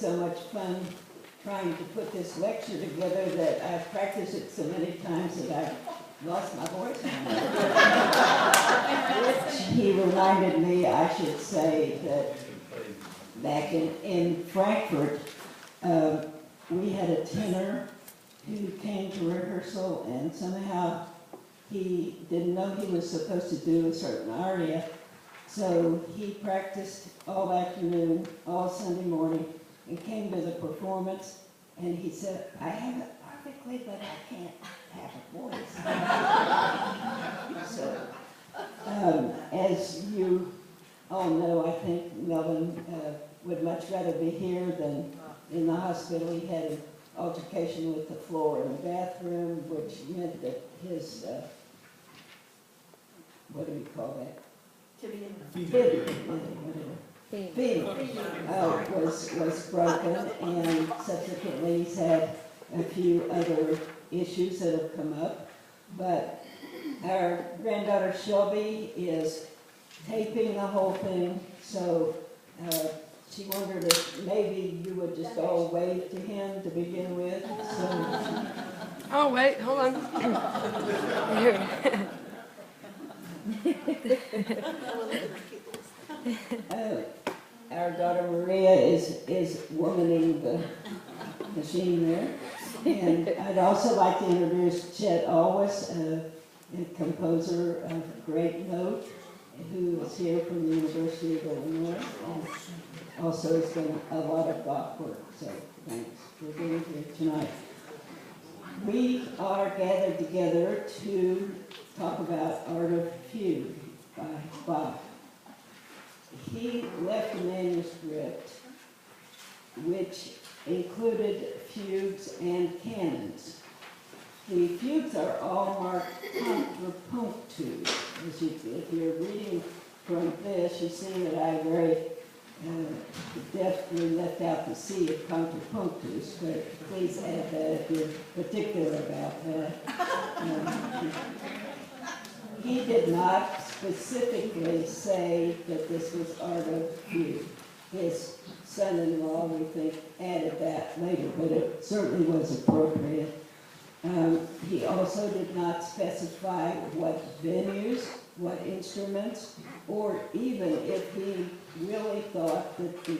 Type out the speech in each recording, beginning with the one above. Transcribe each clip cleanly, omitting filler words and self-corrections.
So much fun trying to put this lecture together that I've practiced it so many times that I've lost my voice. Which he reminded me, I should say, that back in Frankfurt, we had a tenor who came to rehearsal, and somehow he didn't know he was supposed to do a certain aria. So he practiced all afternoon, all Sunday morning, and came to the performance, and he said, I have it perfectly, but I can't have a voice. So, as you all know, I think Melvin would much rather be here than in the hospital. He had an altercation with the floor in the bathroom, which meant that his, what do you call that? Feet was broken, and subsequently he's had a few other issues that have come up. But our granddaughter Shelby is taping the whole thing, so she wondered if maybe you would just all wave to him to begin with. So. Oh, wait, hold on. Our daughter Maria is womaning the machine there. And I'd also like to introduce Chet Always, a composer of great note, who is here from the University of Illinois, and also has done a lot of Bach work, so thanks for being here tonight. We are gathered together to talk about Art of Fugue by Bach. He left a manuscript which included fugues and canons. The fugues are all marked contrapunctu. If you're reading from this, you see that I very deftly left out the C of contrapunctus, but please add that if you're particular about that. He did not specifically say that this was Art of Fugue. His son-in-law, we think, added that later, but it certainly was appropriate. He also did not specify what venues, what instruments, or even if he really thought that the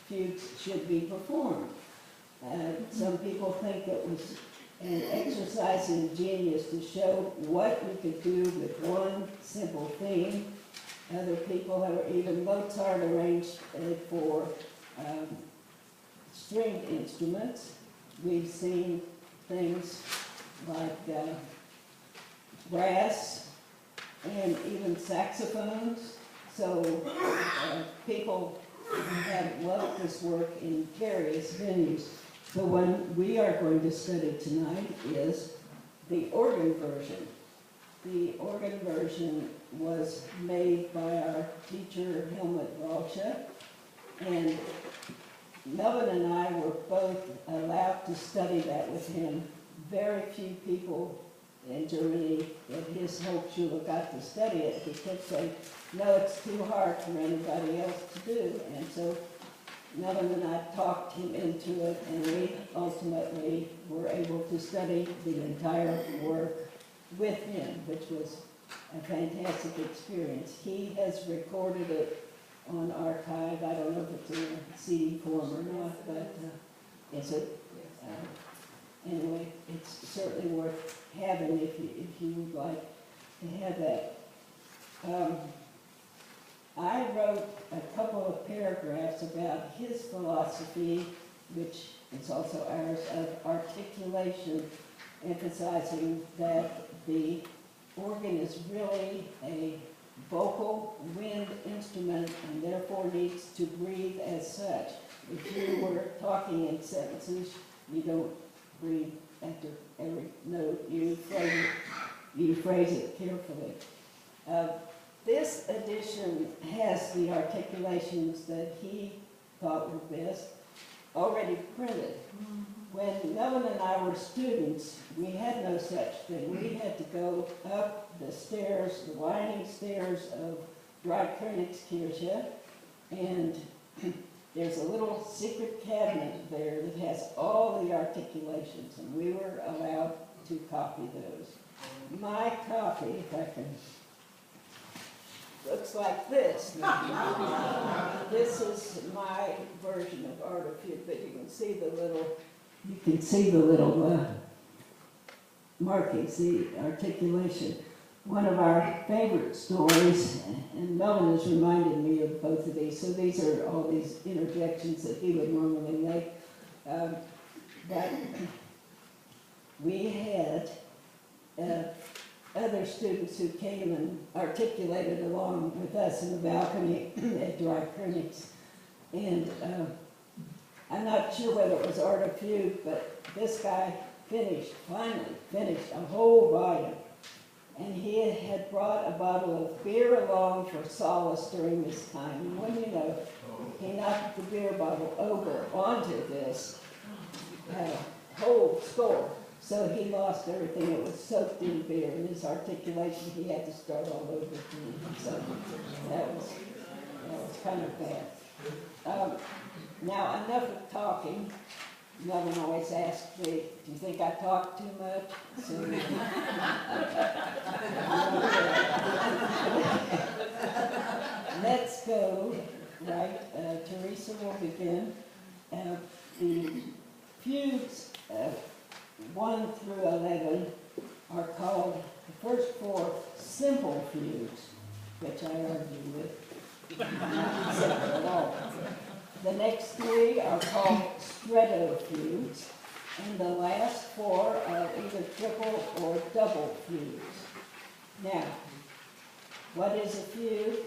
fugues should be performed. Some people think it was an exercise in genius to show what you could do with one simple theme. Other people, even Mozart arranged it for stringed instruments. We've seen things like brass and even saxophones. So people have loved this work in various venues. The one we are going to study tonight is the organ version. The organ version was made by our teacher, Helmut Walsche, and Melvin and I were both allowed to study that with him. Very few people in Germany at his Hochschule got to study it. He kept saying, no, it's too hard for anybody else to do. And so Melvin and I talked him into it, and we ultimately were able to study the entire work with him, which was a fantastic experience. He has recorded it on archive. I don't know if it's in a CD form or not, but it's a, anyway, it's certainly worth having if you would like to have that. I wrote a couple of paragraphs about his philosophy, which is also ours, of articulation, emphasizing that the organ is really a vocal wind instrument and therefore needs to breathe as such. If you were talking in sentences, you don't breathe after every note, you phrase it carefully. This edition has the articulations that he thought were best already printed. When Melvin and I were students, we had no such thing. We had to go up the stairs, the winding stairs of Dreikönigs Kirche, and there's a little secret cabinet there that has all the articulations, and we were allowed to copy those. My copy, if I can, looks like this. This is my version of Art of Fugue, but you can see the little markings, the articulation. One of our favorite stories, and Melvin has reminded me of both of these, so these are all these interjections that he would normally make. But we had other students who came and articulated along with us in the balcony at dry clinics. And I'm not sure whether it was Art of Fugue, but this guy finally finished a whole volume. And he had brought a bottle of beer along for solace during this time. And when you know, he knocked the beer bottle over onto this whole score. So he lost everything. It was soaked in beer. In his articulation, he had to start all over again. So that was kind of bad. Now, enough of talking. Melvin always asks me, do you think I talk too much? So, let's go, right? Teresa will begin. The fugues 1 through 11 are called, the first 4, simple fugues, which I argue with. Not simple at all. The next 3 are called stretto fugues, and the last 4 are either triple or double fugues. Now, what is a fugue?